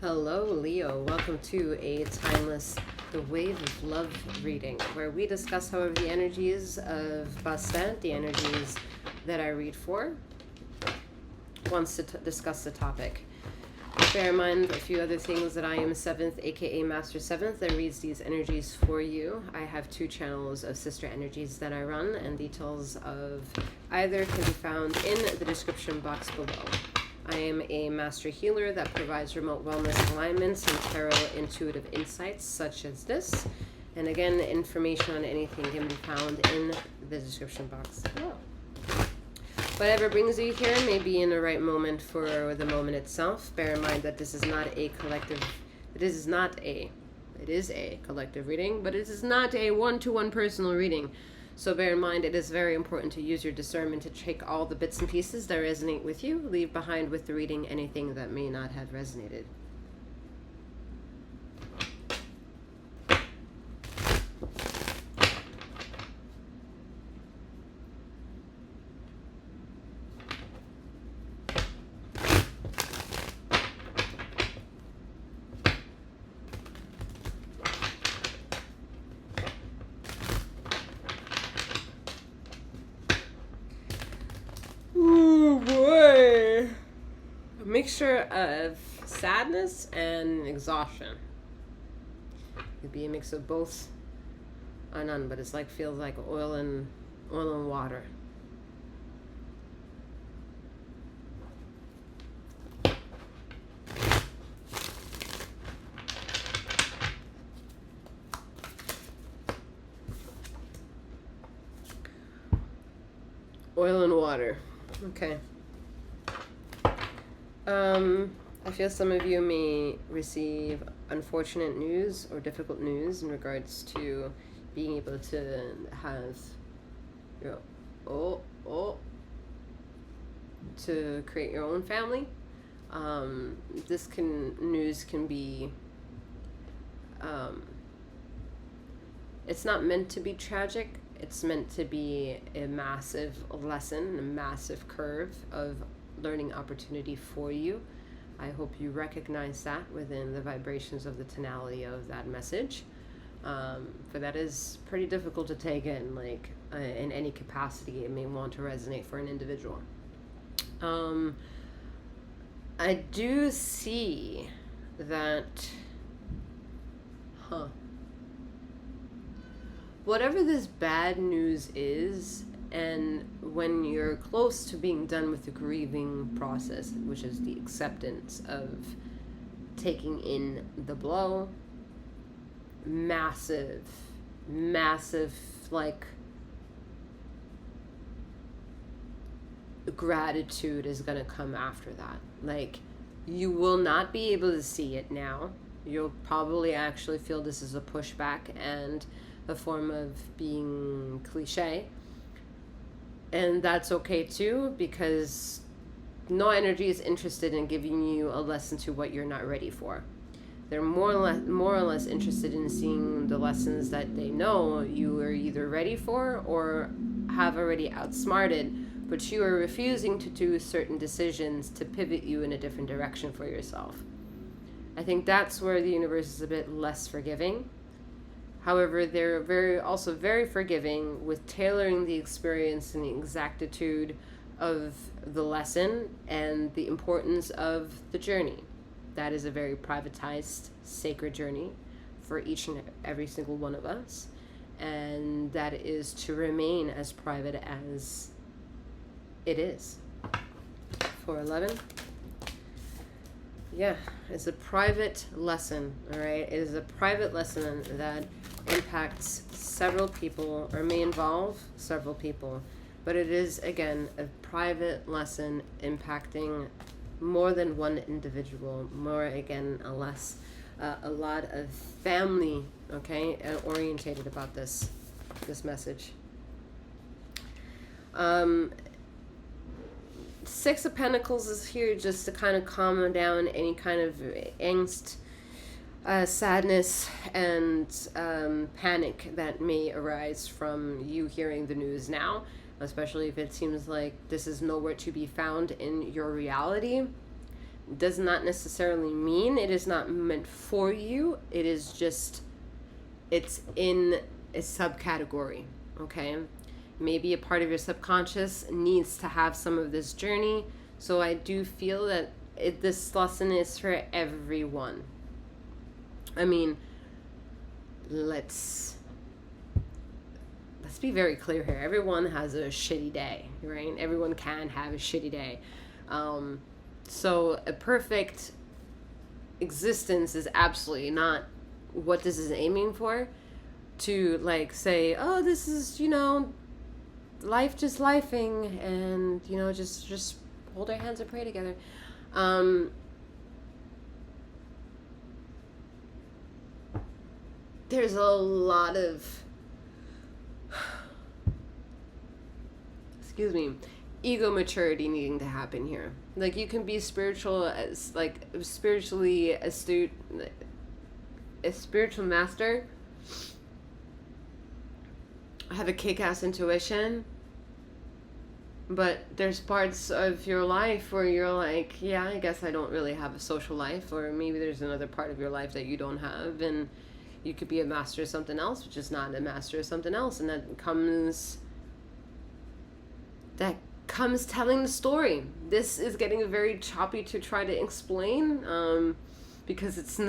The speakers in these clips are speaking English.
Hello, Leo. Welcome to a timeless The Wave of Love reading, where we discuss, however, the energies of Bastet, the energies that I read for, wants to discuss the topic. Bear in mind a few other things that I am 7th, aka Master 7th, that reads these energies for you. I have 2 channels of sister energies that I run, and details of either can be found in the description box below. I am a master healer that provides remote wellness alignments and tarot intuitive insights such as this. And again, information on anything can be found in the description box below. Whatever brings you here may be in the right moment for the moment itself. Bear in mind that this is not a collective, it is a collective reading, but it is not a one-to-one personal reading. So bear in mind, it is very important to use your discernment to take all the bits and pieces that resonate with you. Leave behind with the reading anything that may not have resonated. Mixture of sadness and exhaustion. It could be a mix of both or none, but it's like feels like oil and water. Oil and water. Okay. I feel some of you may receive unfortunate news or difficult news in regards to being able to have to create your own family. This news can be it's not meant to be tragic. It's meant to be a massive lesson, a massive curve of learning opportunity for you. I hope you recognize that within the vibrations of the tonality of that message. For that is pretty difficult to take in, in any capacity it may want to resonate for an individual. I do see that, whatever this bad news is, and when you're close to being done with the grieving process, which is the acceptance of taking in the blow, massive, gratitude is going to come after that. You will not be able to see it now. You'll probably actually feel this is a pushback and a form of being cliche. And that's okay too, because no energy is interested in giving you a lesson to what you're not ready for. They're more or less interested in seeing the lessons that they know you are either ready for or have already outsmarted, but you are refusing to do certain decisions to pivot you in a different direction for yourself. I think that's where the universe is a bit less forgiving. However, they're also very forgiving with tailoring the experience and the exactitude of the lesson and the importance of the journey. That is a very privatized, sacred journey for each and every single one of us. And that is to remain as private as it is. 411. Yeah, it's a private lesson, all right? It is a private lesson that impacts several people or may involve several people, but it is, again, a private lesson impacting more than one individual, a lot of family, okay, orientated about this message. 6 of Pentacles is here just to kind of calm down any kind of angst, sadness, and panic that may arise from you hearing the news now, especially if it seems like this is nowhere to be found in your reality. does not necessarily mean it is not meant for you. It is just, it's in a subcategory, okay? Maybe a part of your subconscious needs to have some of this journey. So I do feel that this lesson is for everyone. I mean, let's be very clear here. Everyone has a shitty day, right? Everyone can have a shitty day. So a perfect existence is absolutely not what this is aiming for. To like say, oh, this is, life just lifing, and just hold our hands and pray together. There's a lot of ego maturity needing to happen here. Like, you can be spiritually astute, a spiritual master, have a kick-ass intuition, but there's parts of your life where you're like, yeah, I guess I don't really have a social life, or maybe there's another part of your life that you don't have, and you could be a master of something else, which is not a master of something else, and that comes telling the story. This is getting very choppy to try to explain, because this is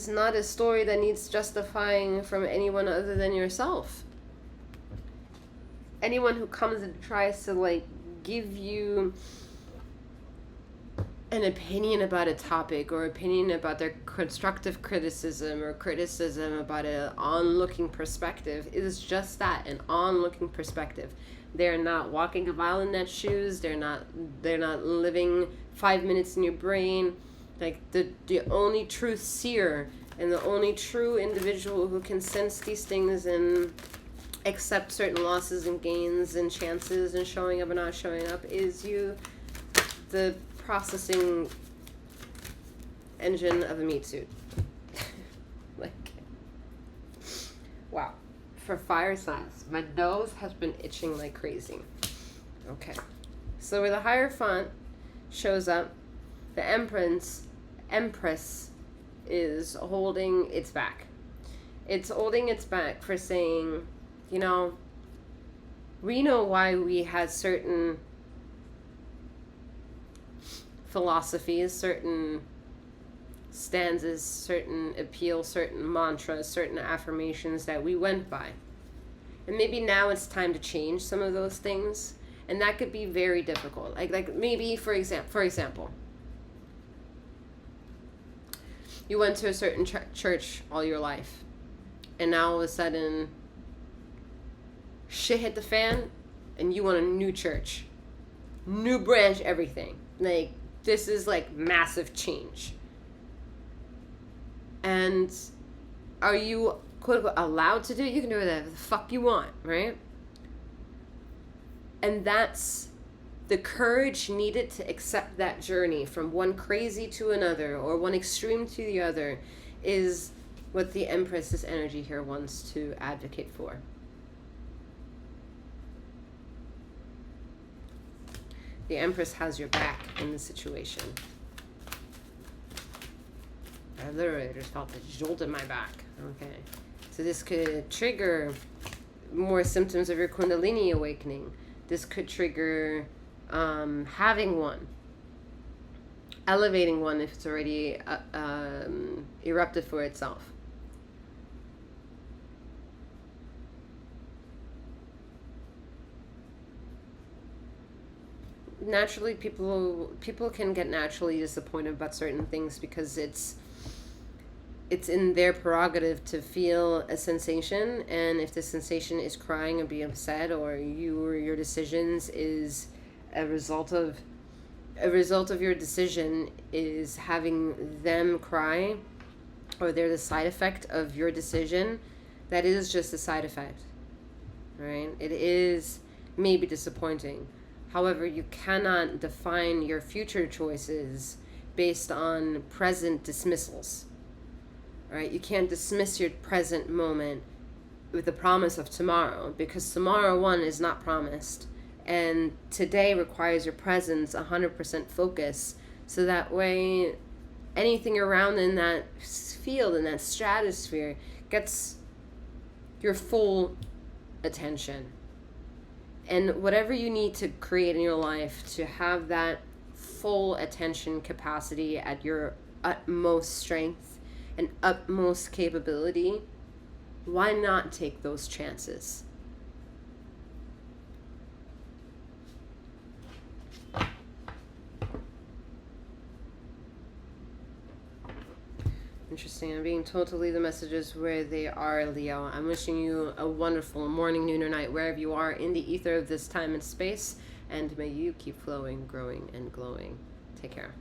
not a story that needs justifying from anyone other than yourself. Anyone who comes and tries to give you an opinion about a topic, or opinion about their constructive criticism, or criticism about an onlooking perspective, is just that, an onlooking perspective. They're not walking a mile in that shoes. They're not living 5 minutes in your brain. Like, the only true seer and the only true individual who can sense these things and accept certain losses and gains and chances and showing up and not showing up is you, the processing engine of a meat suit. Wow. For fire signs, my nose has been itching like crazy. Okay. So where the Hierophant shows up, the Empress is holding its back. It's holding its back for saying, we know why we had certain philosophies, certain stanzas, certain appeals, certain mantras, certain affirmations that we went by. And maybe now it's time to change some of those things. And that could be very difficult. Like maybe, for example, you went to a certain church all your life, and now all of a sudden shit hit the fan and you want a new church, new branch, everything. Like, this is massive change. And are you, quote unquote, allowed to do it? You can do whatever the fuck you want, right? And that's the courage needed to accept that journey from one crazy to another, or one extreme to the other, is what the Empress's energy here wants to advocate for. The Empress has your back in the situation. I literally just felt a jolt in my back. Okay. So this could trigger more symptoms of your Kundalini awakening. This could trigger having one. Elevating one if it's already erupted for itself. Naturally, people can get naturally disappointed about certain things because it's in their prerogative to feel a sensation, and if the sensation is crying or being upset, or your decisions is a result of your decision is having them cry, or they're the side effect of your decision, that is just a side effect, right? It is maybe disappointing. However, you cannot define your future choices based on present dismissals, right? You can't dismiss your present moment with the promise of tomorrow, because tomorrow, one, is not promised, and today requires your presence, 100% focus, so that way anything around in that field, in that stratosphere, gets your full attention. And whatever you need to create in your life to have that full attention capacity at your utmost strength and utmost capability, why not take those chances? Interesting. I'm being told to leave the messages where they are, Leo. I'm wishing you a wonderful morning, noon, or night, wherever you are in the ether of this time and space. And may you keep flowing, growing, and glowing. Take care.